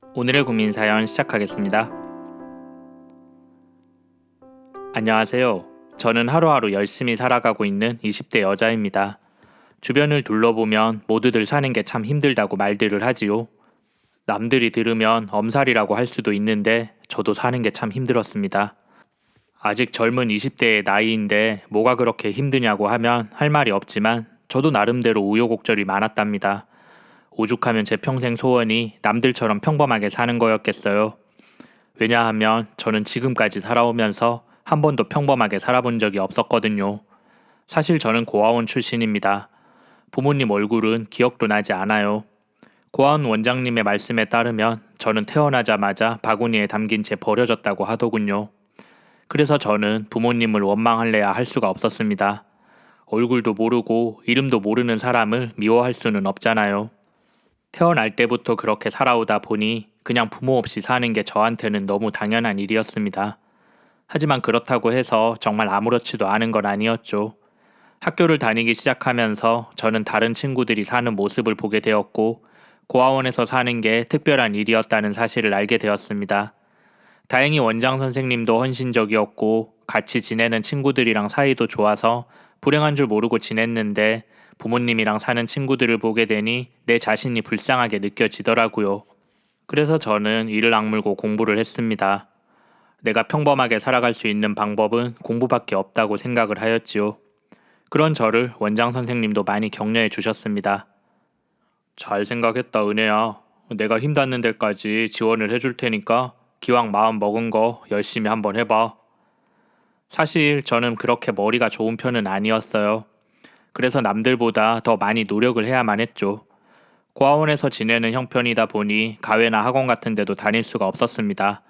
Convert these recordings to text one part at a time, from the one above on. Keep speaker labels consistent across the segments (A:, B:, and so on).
A: 오늘의 국민사연 시작하겠습니다. 안녕하세요. 저는 하루하루 열심히 살아가고 있는 20대 여자입니다. 주변을 둘러보면 모두들 사는 게 참 힘들다고 말들을 하지요. 남들이 들으면 엄살이라고 할 수도 있는데 저도 사는 게 참 힘들었습니다. 아직 젊은 20대의 나이인데 뭐가 그렇게 힘드냐고 하면 할 말이 없지만 저도 나름대로 우여곡절이 많았답니다. 오죽하면 제 평생 소원이 남들처럼 평범하게 사는 거였겠어요. 왜냐하면 저는 지금까지 살아오면서 한 번도 평범하게 살아본 적이 없었거든요. 사실 저는 고아원 출신입니다. 부모님 얼굴은 기억도 나지 않아요. 고아원 원장님의 말씀에 따르면 저는 태어나자마자 바구니에 담긴 채 버려졌다고 하더군요. 그래서 저는 부모님을 원망할래야 할 수가 없었습니다. 얼굴도 모르고 이름도 모르는 사람을 미워할 수는 없잖아요. 태어날 때부터 그렇게 살아오다 보니 그냥 부모 없이 사는 게 저한테는 너무 당연한 일이었습니다. 하지만 그렇다고 해서 정말 아무렇지도 않은 건 아니었죠. 학교를 다니기 시작하면서 저는 다른 친구들이 사는 모습을 보게 되었고, 고아원에서 사는 게 특별한 일이었다는 사실을 알게 되었습니다. 다행히 원장 선생님도 헌신적이었고, 같이 지내는 친구들이랑 사이도 좋아서 불행한 줄 모르고 지냈는데, 부모님이랑 사는 친구들을 보게 되니 내 자신이 불쌍하게 느껴지더라고요. 그래서 저는 이를 악물고 공부를 했습니다. 내가 평범하게 살아갈 수 있는 방법은 공부밖에 없다고 생각을 하였지요. 그런 저를 원장 선생님도 많이 격려해 주셨습니다. 잘 생각했다, 은혜야. 내가 힘 닿는 데까지 지원을 해줄 테니까 기왕 마음 먹은 거 열심히 한번 해봐. 사실 저는 그렇게 머리가 좋은 편은 아니었어요. 그래서 남들보다 더 많이 노력을 해야만 했죠. 고아원에서 지내는 형편이다 보니 가회나 학원 같은 데도 다닐 수가 없었습니다.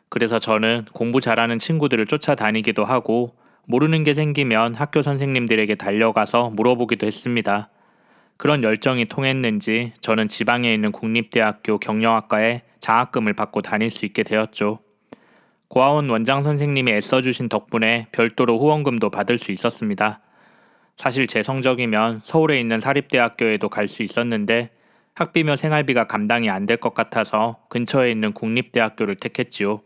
A: 그래서 저는 공부 잘하는 친구들을 쫓아다니기도 하고 모르는 게 생기면 학교 선생님들에게 달려가서 물어보기도 했습니다. 그런 열정이 통했는지 저는 지방에 있는 국립대학교 경영학과에 장학금을 받고 다닐 수 있게 되었죠. 고아원 원장 선생님이 애써주신 덕분에 별도로 후원금도 받을 수 있었습니다. 사실 제 성적이면 서울에 있는 사립대학교에도 갈 수 있었는데 학비며 생활비가 감당이 안 될 것 같아서 근처에 있는 국립대학교를 택했지요.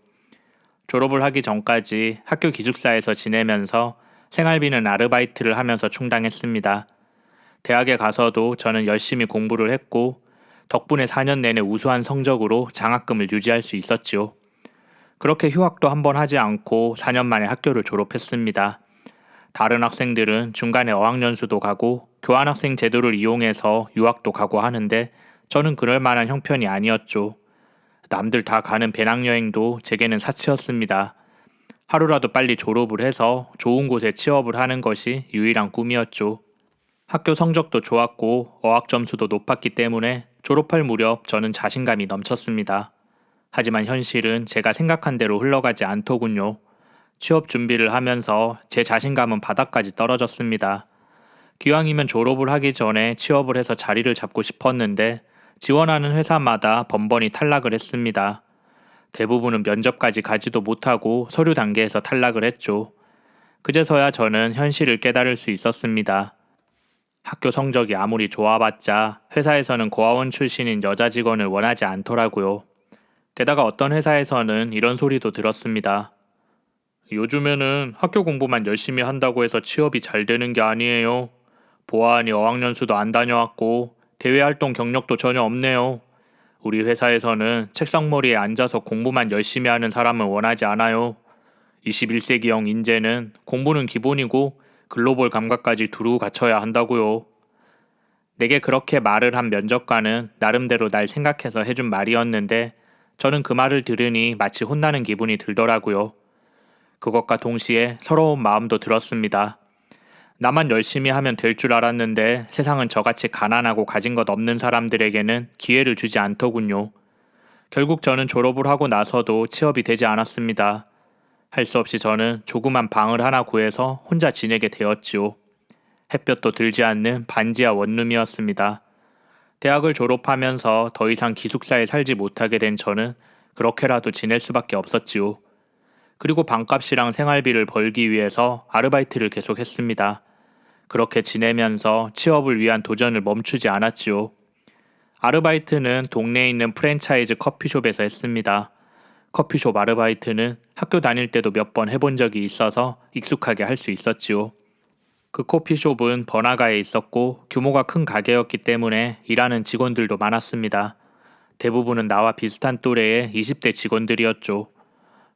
A: 졸업을 하기 전까지 학교 기숙사에서 지내면서 생활비는 아르바이트를 하면서 충당했습니다. 대학에 가서도 저는 열심히 공부를 했고 덕분에 4년 내내 우수한 성적으로 장학금을 유지할 수 있었지요. 그렇게 휴학도 한번 하지 않고 4년 만에 학교를 졸업했습니다. 다른 학생들은 중간에 어학연수도 가고 교환학생 제도를 이용해서 유학도 가고 하는데 저는 그럴 만한 형편이 아니었죠. 남들 다 가는 배낭여행도 제게는 사치였습니다. 하루라도 빨리 졸업을 해서 좋은 곳에 취업을 하는 것이 유일한 꿈이었죠. 학교 성적도 좋았고 어학 점수도 높았기 때문에 졸업할 무렵 저는 자신감이 넘쳤습니다. 하지만 현실은 제가 생각한 대로 흘러가지 않더군요. 취업 준비를 하면서 제 자신감은 바닥까지 떨어졌습니다. 기왕이면 졸업을 하기 전에 취업을 해서 자리를 잡고 싶었는데 지원하는 회사마다 번번이 탈락을 했습니다. 대부분은 면접까지 가지도 못하고 서류 단계에서 탈락을 했죠. 그제서야 저는 현실을 깨달을 수 있었습니다. 학교 성적이 아무리 좋아봤자 회사에서는 고아원 출신인 여자 직원을 원하지 않더라고요. 게다가 어떤 회사에서는 이런 소리도 들었습니다. 요즘에는 학교 공부만 열심히 한다고 해서 취업이 잘 되는 게 아니에요. 보아하니 어학연수도 안 다녀왔고 대외활동 경력도 전혀 없네요. 우리 회사에서는 책상머리에 앉아서 공부만 열심히 하는 사람을 원하지 않아요. 21세기형 인재는 공부는 기본이고 글로벌 감각까지 두루 갖춰야 한다고요. 내게 그렇게 말을 한 면접관은 나름대로 날 생각해서 해준 말이었는데 저는 그 말을 들으니 마치 혼나는 기분이 들더라고요. 그것과 동시에 서러운 마음도 들었습니다. 나만 열심히 하면 될 줄 알았는데 세상은 저같이 가난하고 가진 것 없는 사람들에게는 기회를 주지 않더군요. 결국 저는 졸업을 하고 나서도 취업이 되지 않았습니다. 할 수 없이 저는 조그만 방을 하나 구해서 혼자 지내게 되었지요. 햇볕도 들지 않는 반지하 원룸이었습니다. 대학을 졸업하면서 더 이상 기숙사에 살지 못하게 된 저는 그렇게라도 지낼 수밖에 없었지요. 그리고 방값이랑 생활비를 벌기 위해서 아르바이트를 계속했습니다. 그렇게 지내면서 취업을 위한 도전을 멈추지 않았지요. 아르바이트는 동네에 있는 프랜차이즈 커피숍에서 했습니다. 커피숍 아르바이트는 학교 다닐 때도 몇 번 해본 적이 있어서 익숙하게 할 수 있었지요. 그 커피숍은 번화가에 있었고 규모가 큰 가게였기 때문에 일하는 직원들도 많았습니다. 대부분은 나와 비슷한 또래의 20대 직원들이었죠.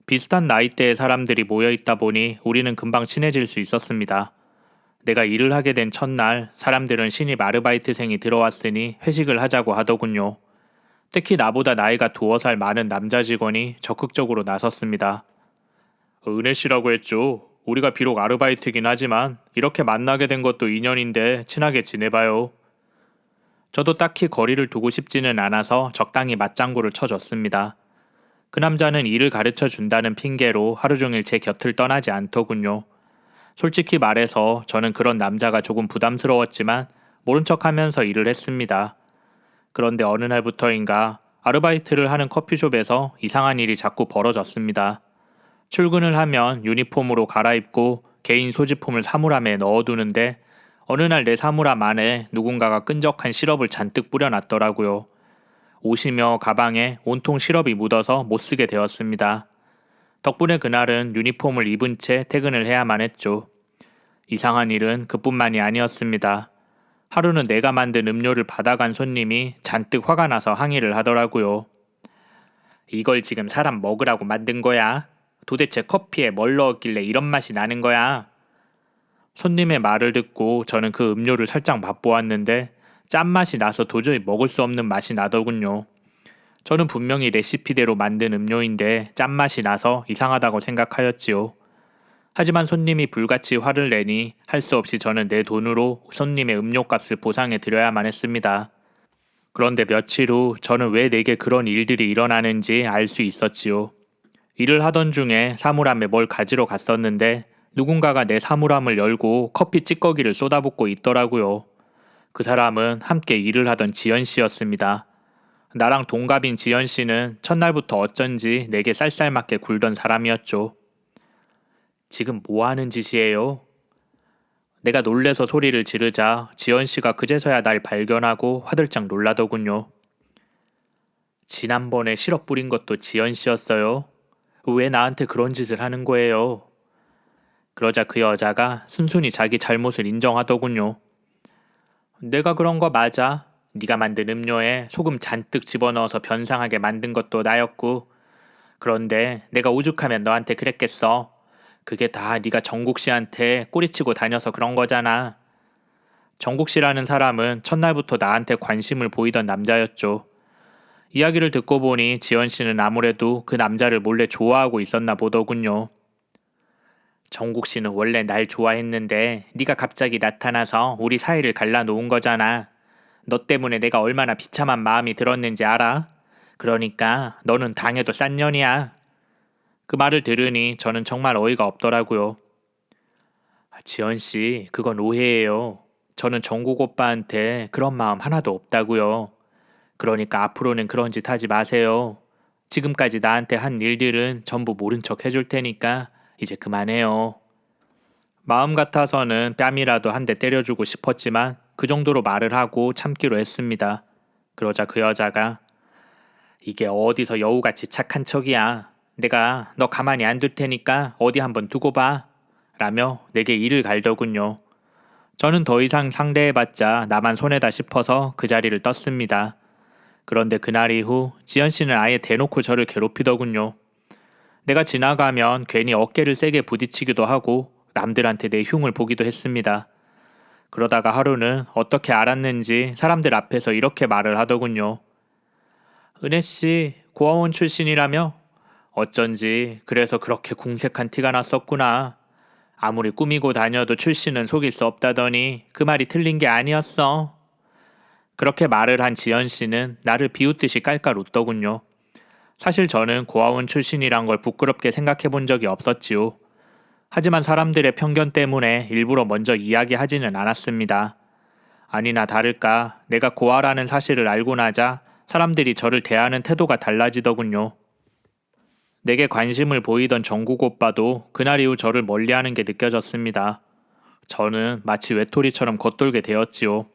A: 비슷한 나이대의 사람들이 모여 있다 보니 우리는 금방 친해질 수 있었습니다. 내가 일을 하게 된 첫날 사람들은 신입 아르바이트생이 들어왔으니 회식을 하자고 하더군요. 특히 나보다 나이가 2살 많은 남자 직원이 적극적으로 나섰습니다. 은혜 씨라고 했죠. 우리가 비록 아르바이트긴 하지만 이렇게 만나게 된 것도 인연인데 친하게 지내봐요. 저도 딱히 거리를 두고 싶지는 않아서 적당히 맞장구를 쳐줬습니다. 그 남자는 일을 가르쳐 준다는 핑계로 하루 종일 제 곁을 떠나지 않더군요. 솔직히 말해서 저는 그런 남자가 조금 부담스러웠지만 모른 척하면서 일을 했습니다. 그런데 어느 날부터인가 아르바이트를 하는 커피숍에서 이상한 일이 자꾸 벌어졌습니다. 출근을 하면 유니폼으로 갈아입고 개인 소지품을 사물함에 넣어두는데 어느 날 내 사물함 안에 누군가가 끈적한 시럽을 잔뜩 뿌려놨더라고요. 옷이며 가방에 온통 시럽이 묻어서 못쓰게 되었습니다. 덕분에 그날은 유니폼을 입은 채 퇴근을 해야만 했죠. 이상한 일은 그뿐만이 아니었습니다. 하루는 내가 만든 음료를 받아간 손님이 잔뜩 화가 나서 항의를 하더라고요. 이걸 지금 사람 먹으라고 만든 거야? 도대체 커피에 뭘 넣었길래 이런 맛이 나는 거야? 손님의 말을 듣고 저는 그 음료를 살짝 맛보았는데 짠맛이 나서 도저히 먹을 수 없는 맛이 나더군요. 저는 분명히 레시피대로 만든 음료인데 짠맛이 나서 이상하다고 생각하였지요. 하지만 손님이 불같이 화를 내니 할 수 없이 저는 내 돈으로 손님의 음료값을 보상해 드려야만 했습니다. 그런데 며칠 후 저는 왜 내게 그런 일들이 일어나는지 알 수 있었지요. 일을 하던 중에 사물함에 뭘 가지러 갔었는데 누군가가 내 사물함을 열고 커피 찌꺼기를 쏟아붓고 있더라고요. 그 사람은 함께 일을 하던 지연 씨였습니다. 나랑 동갑인 지연 씨는 첫날부터 어쩐지 내게 쌀쌀맞게 굴던 사람이었죠. 지금 뭐 하는 짓이에요? 내가 놀래서 소리를 지르자 지연 씨가 그제서야 날 발견하고 화들짝 놀라더군요. 지난번에 시럽 뿌린 것도 지연 씨였어요. 왜 나한테 그런 짓을 하는 거예요? 그러자 그 여자가 순순히 자기 잘못을 인정하더군요. 내가 그런 거 맞아. 네가 만든 음료에 소금 잔뜩 집어넣어서 변상하게 만든 것도 나였고. 그런데 내가 오죽하면 너한테 그랬겠어. 그게 다 네가 정국 씨한테 꼬리치고 다녀서 그런 거잖아. 정국 씨라는 사람은 첫날부터 나한테 관심을 보이던 남자였죠. 이야기를 듣고 보니 지연 씨는 아무래도 그 남자를 몰래 좋아하고 있었나 보더군요. 정국 씨는 원래 날 좋아했는데 네가 갑자기 나타나서 우리 사이를 갈라놓은 거잖아. 너 때문에 내가 얼마나 비참한 마음이 들었는지 알아? 그러니까 너는 당해도 싼 년이야. 그 말을 들으니 저는 정말 어이가 없더라고요. 지연 씨, 그건 오해예요. 저는 정국 오빠한테 그런 마음 하나도 없다고요. 그러니까 앞으로는 그런 짓 하지 마세요. 지금까지 나한테 한 일들은 전부 모른 척 해줄 테니까 이제 그만해요. 마음 같아서는 뺨이라도 한 대 때려주고 싶었지만 그 정도로 말을 하고 참기로 했습니다. 그러자 그 여자가 이게 어디서 여우같이 착한 척이야. 내가 너 가만히 안 둘 테니까 어디 한번 두고 봐. 라며 내게 이를 갈더군요. 저는 더 이상 상대해봤자 나만 손해다 싶어서 그 자리를 떴습니다. 그런데 그날 이후 지연 씨는 아예 대놓고 저를 괴롭히더군요. 내가 지나가면 괜히 어깨를 세게 부딪히기도 하고 남들한테 내 흉을 보기도 했습니다. 그러다가 하루는 어떻게 알았는지 사람들 앞에서 이렇게 말을 하더군요. 은혜씨, 고아원 출신이라며? 어쩐지 그래서 그렇게 궁색한 티가 났었구나. 아무리 꾸미고 다녀도 출신은 속일 수 없다더니 그 말이 틀린 게 아니었어. 그렇게 말을 한 지연 씨는 나를 비웃듯이 깔깔 웃더군요. 사실 저는 고아원 출신이란 걸 부끄럽게 생각해 본 적이 없었지요. 하지만 사람들의 편견 때문에 일부러 먼저 이야기하지는 않았습니다. 아니나 다를까 내가 고아라는 사실을 알고 나자 사람들이 저를 대하는 태도가 달라지더군요. 내게 관심을 보이던 정국 오빠도 그날 이후 저를 멀리하는 게 느껴졌습니다. 저는 마치 외톨이처럼 겉돌게 되었지요.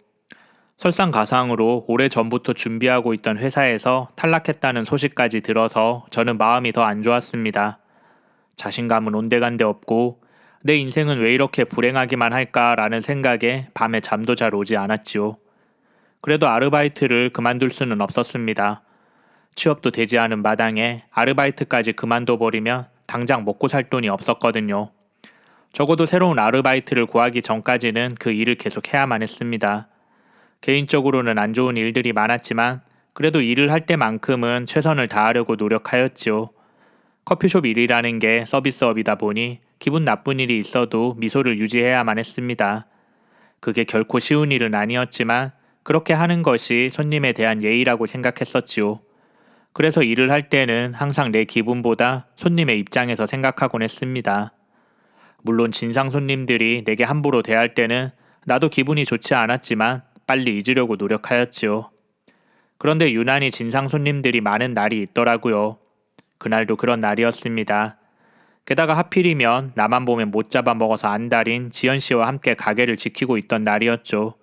A: 설상가상으로 오래전부터 준비하고 있던 회사에서 탈락했다는 소식까지 들어서 저는 마음이 더 안 좋았습니다. 자신감은 온데간데 없고 내 인생은 왜 이렇게 불행하기만 할까라는 생각에 밤에 잠도 잘 오지 않았지요. 그래도 아르바이트를 그만둘 수는 없었습니다. 취업도 되지 않은 마당에 아르바이트까지 그만둬버리면 당장 먹고 살 돈이 없었거든요. 적어도 새로운 아르바이트를 구하기 전까지는 그 일을 계속 해야만 했습니다. 개인적으로는 안 좋은 일들이 많았지만 그래도 일을 할 때만큼은 최선을 다하려고 노력하였지요. 커피숍 일이라는 게 서비스업이다 보니 기분 나쁜 일이 있어도 미소를 유지해야만 했습니다. 그게 결코 쉬운 일은 아니었지만 그렇게 하는 것이 손님에 대한 예의라고 생각했었지요. 그래서 일을 할 때는 항상 내 기분보다 손님의 입장에서 생각하곤 했습니다. 물론 진상 손님들이 내게 함부로 대할 때는 나도 기분이 좋지 않았지만 빨리 잊으려고 노력하였지요. 그런데 유난히 진상 손님들이 많은 날이 있더라고요. 그날도 그런 날이었습니다. 게다가 하필이면 나만 보면 못 잡아먹어서 안달인 지연 씨와 함께 가게를 지키고 있던 날이었죠.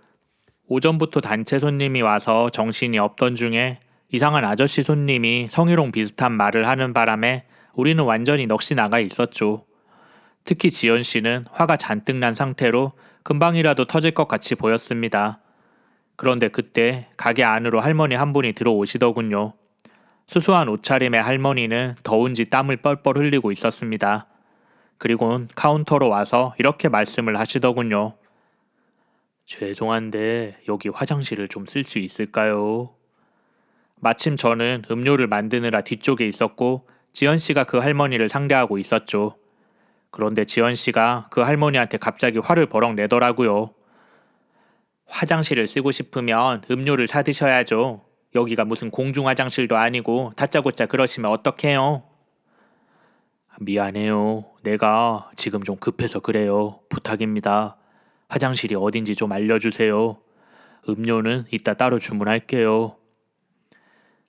A: 오전부터 단체 손님이 와서 정신이 없던 중에 이상한 아저씨 손님이 성희롱 비슷한 말을 하는 바람에 우리는 완전히 넋이 나가 있었죠. 특히 지연 씨는 화가 잔뜩 난 상태로 금방이라도 터질 것 같이 보였습니다. 그런데 그때 가게 안으로 할머니 한 분이 들어오시더군요. 수수한 옷차림의 할머니는 더운지 땀을 뻘뻘 흘리고 있었습니다. 그리곤 카운터로 와서 이렇게 말씀을 하시더군요. 죄송한데 여기 화장실을 좀 쓸 수 있을까요? 마침 저는 음료를 만드느라 뒤쪽에 있었고 지연 씨가 그 할머니를 상대하고 있었죠. 그런데 지연 씨가 그 할머니한테 갑자기 화를 버럭 내더라고요. 화장실을 쓰고 싶으면 음료를 사 드셔야죠. 여기가 무슨 공중 화장실도 아니고 다짜고짜 그러시면 어떡해요? 미안해요. 내가 지금 좀 급해서 그래요. 부탁입니다. 화장실이 어딘지 좀 알려주세요. 음료는 이따 따로 주문할게요.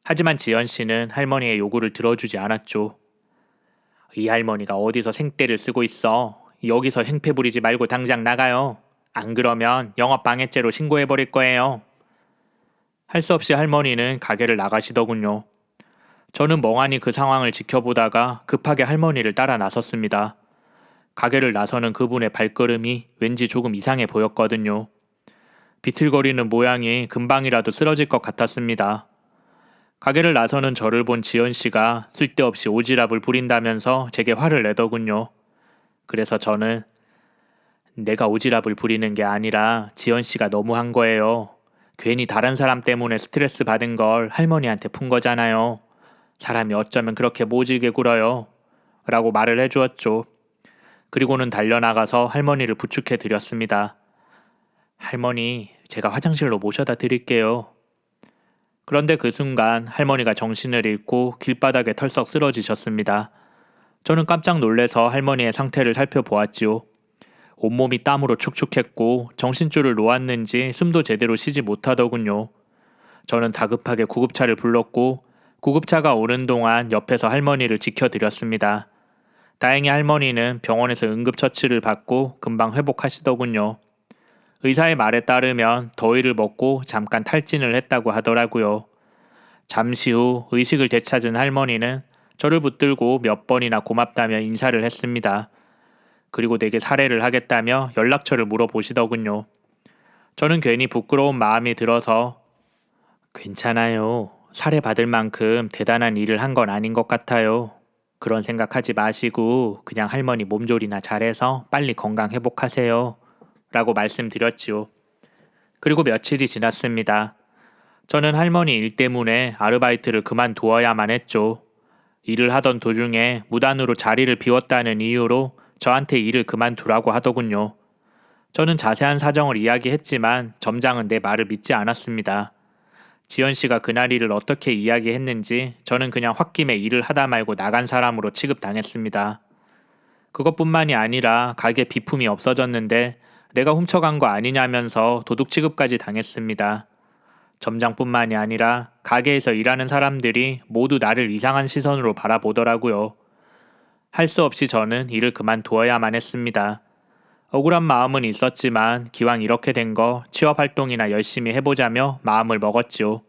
A: 하지만 지연 씨는 할머니의 요구를 들어주지 않았죠. 이 할머니가 어디서 생떼를 쓰고 있어. 여기서 행패 부리지 말고 당장 나가요. 안 그러면 영업방해죄로 신고해버릴 거예요. 할 수 없이 할머니는 가게를 나가시더군요. 저는 멍하니 그 상황을 지켜보다가 급하게 할머니를 따라 나섰습니다. 가게를 나서는 그분의 발걸음이 왠지 조금 이상해 보였거든요. 비틀거리는 모양이 금방이라도 쓰러질 것 같았습니다. 가게를 나서는 저를 본 지연 씨가 쓸데없이 오지랖을 부린다면서 제게 화를 내더군요. 그래서 저는 내가 오지랖을 부리는 게 아니라 지연 씨가 너무한 거예요. 괜히 다른 사람 때문에 스트레스 받은 걸 할머니한테 푼 거잖아요. 사람이 어쩌면 그렇게 모질게 굴어요. 라고 말을 해주었죠. 그리고는 달려나가서 할머니를 부축해 드렸습니다. 할머니, 제가 화장실로 모셔다 드릴게요. 그런데 그 순간 할머니가 정신을 잃고 길바닥에 털썩 쓰러지셨습니다. 저는 깜짝 놀래서 할머니의 상태를 살펴보았지요. 온몸이 땀으로 축축했고 정신줄을 놓았는지 숨도 제대로 쉬지 못하더군요. 저는 다급하게 구급차를 불렀고 구급차가 오는 동안 옆에서 할머니를 지켜드렸습니다. 다행히 할머니는 병원에서 응급처치를 받고 금방 회복하시더군요. 의사의 말에 따르면 더위를 먹고 잠깐 탈진을 했다고 하더라고요. 잠시 후 의식을 되찾은 할머니는 저를 붙들고 몇 번이나 고맙다며 인사를 했습니다. 그리고 내게 사례를 하겠다며 연락처를 물어보시더군요. 저는 괜히 부끄러운 마음이 들어서 괜찮아요. 사례 받을 만큼 대단한 일을 한 건 아닌 것 같아요. 그런 생각하지 마시고 그냥 할머니 몸조리나 잘해서 빨리 건강 회복하세요. 라고 말씀드렸지요. 그리고 며칠이 지났습니다. 저는 할머니 일 때문에 아르바이트를 그만두어야만 했죠. 일을 하던 도중에 무단으로 자리를 비웠다는 이유로 저한테 일을 그만두라고 하더군요. 저는 자세한 사정을 이야기했지만 점장은 내 말을 믿지 않았습니다. 지연 씨가 그날 일을 어떻게 이야기했는지 저는 그냥 홧김에 일을 하다 말고 나간 사람으로 취급당했습니다. 그것뿐만이 아니라 가게 비품이 없어졌는데 내가 훔쳐간 거 아니냐면서 도둑 취급까지 당했습니다. 점장뿐만이 아니라 가게에서 일하는 사람들이 모두 나를 이상한 시선으로 바라보더라고요. 할 수 없이 저는 일을 그만두어야만 했습니다. 억울한 마음은 있었지만 기왕 이렇게 된 거 취업 활동이나 열심히 해보자며 마음을 먹었지요.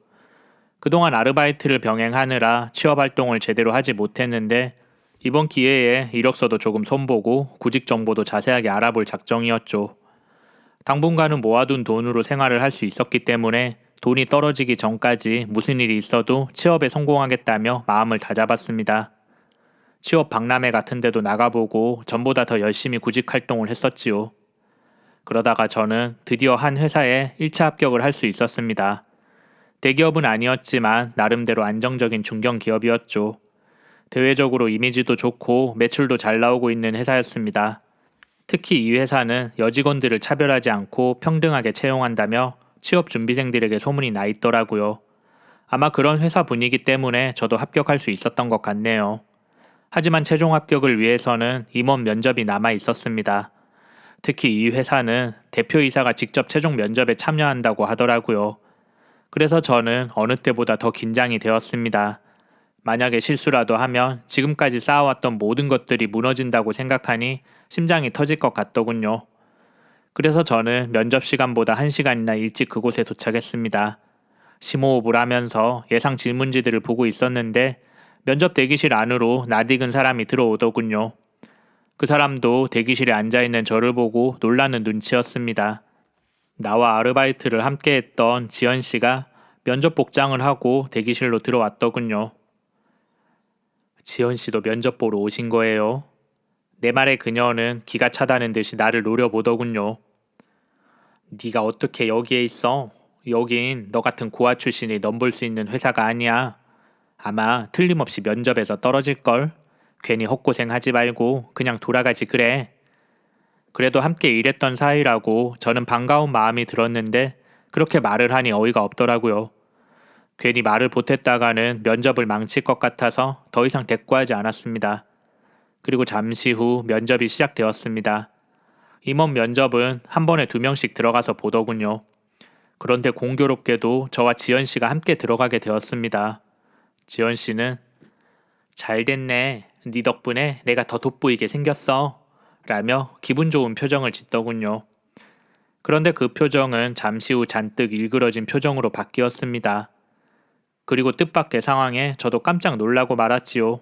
A: 그동안 아르바이트를 병행하느라 취업 활동을 제대로 하지 못했는데 이번 기회에 이력서도 조금 손보고 구직 정보도 자세하게 알아볼 작정이었죠. 당분간은 모아둔 돈으로 생활을 할 수 있었기 때문에 돈이 떨어지기 전까지 무슨 일이 있어도 취업에 성공하겠다며 마음을 다잡았습니다. 취업 박람회 같은 데도 나가보고 전보다 더 열심히 구직 활동을 했었지요. 그러다가 저는 드디어 한 회사에 1차 합격을 할 수 있었습니다. 대기업은 아니었지만 나름대로 안정적인 중견기업이었죠. 대외적으로 이미지도 좋고 매출도 잘 나오고 있는 회사였습니다. 특히 이 회사는 여직원들을 차별하지 않고 평등하게 채용한다며 취업 준비생들에게 소문이 나 있더라고요. 아마 그런 회사 분위기 때문에 저도 합격할 수 있었던 것 같네요. 하지만 최종 합격을 위해서는 임원 면접이 남아 있었습니다. 특히 이 회사는 대표이사가 직접 최종 면접에 참여한다고 하더라고요. 그래서 저는 어느 때보다 더 긴장이 되었습니다. 만약에 실수라도 하면 지금까지 쌓아왔던 모든 것들이 무너진다고 생각하니 심장이 터질 것 같더군요. 그래서 저는 면접 시간보다 1시간이나 일찍 그곳에 도착했습니다. 심호흡을 하면서 예상 질문지들을 보고 있었는데 면접 대기실 안으로 낯익은 사람이 들어오더군요. 그 사람도 대기실에 앉아있는 저를 보고 놀라는 눈치였습니다. 나와 아르바이트를 함께 했던 지연 씨가 면접 복장을 하고 대기실로 들어왔더군요. 지연 씨도 면접 보러 오신 거예요? 내 말에 그녀는 기가 차다는 듯이 나를 노려보더군요. 네가 어떻게 여기에 있어? 여긴 너 같은 고아 출신이 넘볼 수 있는 회사가 아니야. 아마 틀림없이 면접에서 떨어질걸? 괜히 헛고생하지 말고 그냥 돌아가지 그래. 그래도 함께 일했던 사이라고 저는 반가운 마음이 들었는데 그렇게 말을 하니 어이가 없더라고요. 괜히 말을 보탰다가는 면접을 망칠 것 같아서 더 이상 대꾸하지 않았습니다. 그리고 잠시 후 면접이 시작되었습니다. 임원 면접은 한 번에 2명씩 들어가서 보더군요. 그런데 공교롭게도 저와 지연 씨가 함께 들어가게 되었습니다. 지연 씨는 잘 됐네. 네 덕분에 내가 더 돋보이게 생겼어. 라며 기분 좋은 표정을 짓더군요. 그런데 그 표정은 잠시 후 잔뜩 일그러진 표정으로 바뀌었습니다. 그리고 뜻밖의 상황에 저도 깜짝 놀라고 말았지요.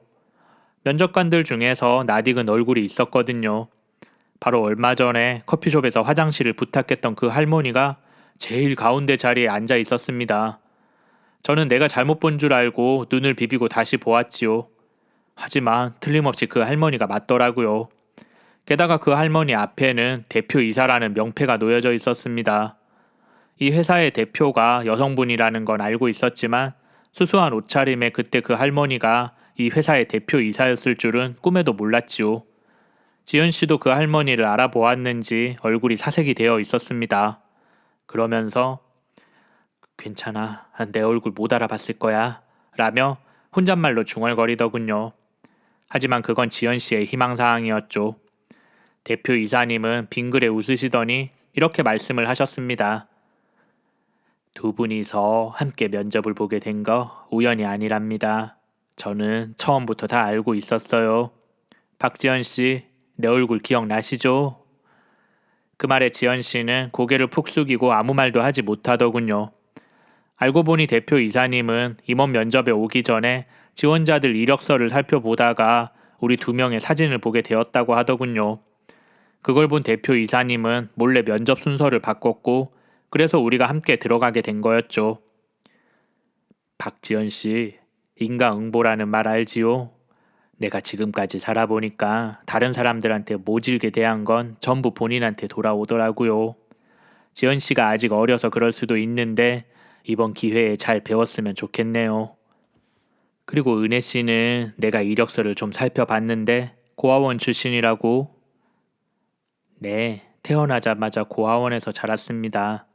A: 면접관들 중에서 낯익은 얼굴이 있었거든요. 바로 얼마 전에 커피숍에서 화장실을 부탁했던 그 할머니가 제일 가운데 자리에 앉아 있었습니다. 저는 내가 잘못 본 줄 알고 눈을 비비고 다시 보았지요. 하지만 틀림없이 그 할머니가 맞더라고요. 게다가 그 할머니 앞에는 대표이사라는 명패가 놓여져 있었습니다. 이 회사의 대표가 여성분이라는 건 알고 있었지만 수수한 옷차림에 그때 그 할머니가 이 회사의 대표이사였을 줄은 꿈에도 몰랐지요. 지연 씨도 그 할머니를 알아보았는지 얼굴이 사색이 되어 있었습니다. 그러면서 괜찮아, 내 얼굴 못 알아봤을 거야 라며 혼잣말로 중얼거리더군요. 하지만 그건 지연 씨의 희망사항이었죠. 대표이사님은 빙그레 웃으시더니 이렇게 말씀을 하셨습니다. 두 분이서 함께 면접을 보게 된 거 우연이 아니랍니다. 저는 처음부터 다 알고 있었어요. 박지연 씨, 내 얼굴 기억나시죠? 그 말에 지연 씨는 고개를 푹 숙이고 아무 말도 하지 못하더군요. 알고 보니 대표이사님은 임원 면접에 오기 전에 지원자들 이력서를 살펴보다가 우리 2명의 사진을 보게 되었다고 하더군요. 그걸 본 대표이사님은 몰래 면접 순서를 바꿨고 그래서 우리가 함께 들어가게 된 거였죠. 박지연 씨, 인과응보라는 말 알지요? 내가 지금까지 살아보니까 다른 사람들한테 모질게 대한 건 전부 본인한테 돌아오더라고요. 지연 씨가 아직 어려서 그럴 수도 있는데 이번 기회에 잘 배웠으면 좋겠네요. 그리고 은혜 씨는 내가 이력서를 좀 살펴봤는데 고아원 출신이라고? 네, 태어나자마자 고아원에서 자랐습니다.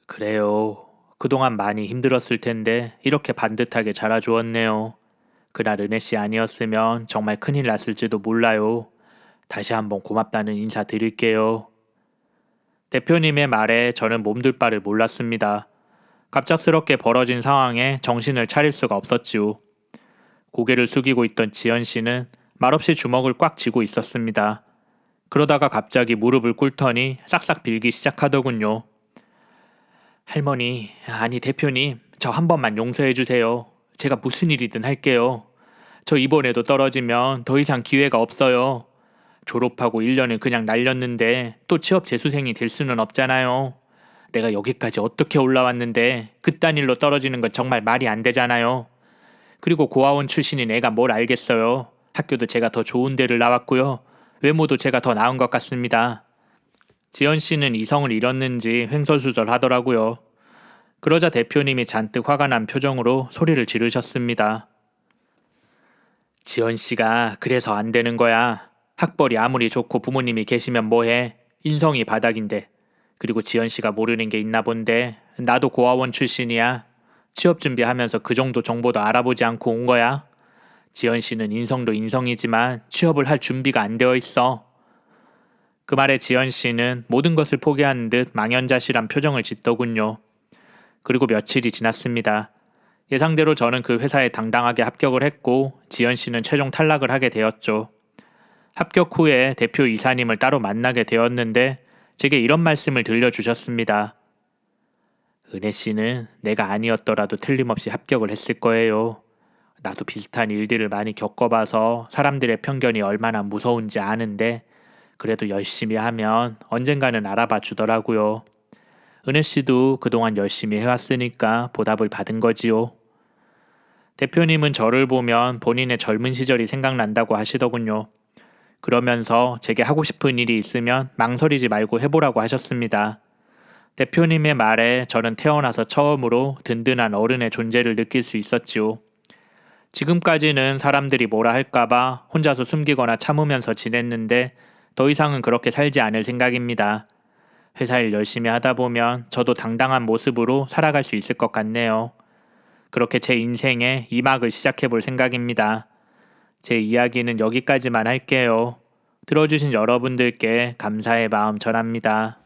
A: 그래요. 그동안 많이 힘들었을 텐데 이렇게 반듯하게 자라주었네요. 그날 은혜 씨 아니었으면 정말 큰일 났을지도 몰라요. 다시 한번 고맙다는 인사 드릴게요. 대표님의 말에 저는 몸둘 바를 몰랐습니다. 갑작스럽게 벌어진 상황에 정신을 차릴 수가 없었지요. 고개를 숙이고 있던 지연 씨는 말없이 주먹을 꽉 쥐고 있었습니다. 그러다가 갑자기 무릎을 꿇더니 싹싹 빌기 시작하더군요. 할머니, 아니 대표님, 저 한 번만 용서해 주세요. 제가 무슨 일이든 할게요. 저 이번에도 떨어지면 더 이상 기회가 없어요. 졸업하고 1년을 그냥 날렸는데 또 취업 재수생이 될 수는 없잖아요. 내가 여기까지 어떻게 올라왔는데 그딴 일로 떨어지는 건 정말 말이 안 되잖아요. 그리고 고아원 출신인 애가 뭘 알겠어요. 학교도 제가 더 좋은 데를 나왔고요. 외모도 제가 더 나은 것 같습니다. 지연 씨는 이성을 잃었는지 횡설수설하더라고요. 그러자 대표님이 잔뜩 화가 난 표정으로 소리를 지르셨습니다. 지연 씨가 그래서 안 되는 거야. 학벌이 아무리 좋고 부모님이 계시면 뭐해. 인성이 바닥인데. 그리고 지연 씨가 모르는 게 있나 본데 나도 고아원 출신이야. 취업 준비하면서 그 정도 정보도 알아보지 않고 온 거야. 지연 씨는 인성도 인성이지만 취업을 할 준비가 안 되어 있어. 그 말에 지연 씨는 모든 것을 포기한 듯 망연자실한 표정을 짓더군요. 그리고 며칠이 지났습니다. 예상대로 저는 그 회사에 당당하게 합격을 했고 지연 씨는 최종 탈락을 하게 되었죠. 합격 후에 대표 이사님을 따로 만나게 되었는데 제게 이런 말씀을 들려주셨습니다. 은혜 씨는 내가 아니었더라도 틀림없이 합격을 했을 거예요. 나도 비슷한 일들을 많이 겪어봐서 사람들의 편견이 얼마나 무서운지 아는데 그래도 열심히 하면 언젠가는 알아봐 주더라고요. 은혜 씨도 그동안 열심히 해왔으니까 보답을 받은 거지요. 대표님은 저를 보면 본인의 젊은 시절이 생각난다고 하시더군요. 그러면서 제게 하고 싶은 일이 있으면 망설이지 말고 해보라고 하셨습니다. 대표님의 말에 저는 태어나서 처음으로 든든한 어른의 존재를 느낄 수 있었지요. 지금까지는 사람들이 뭐라 할까봐 혼자서 숨기거나 참으면서 지냈는데 더 이상은 그렇게 살지 않을 생각입니다. 회사 일 열심히 하다 보면 저도 당당한 모습으로 살아갈 수 있을 것 같네요. 그렇게 제 인생의 2막을 시작해 볼 생각입니다. 제 이야기는 여기까지만 할게요. 들어주신 여러분들께 감사의 마음 전합니다.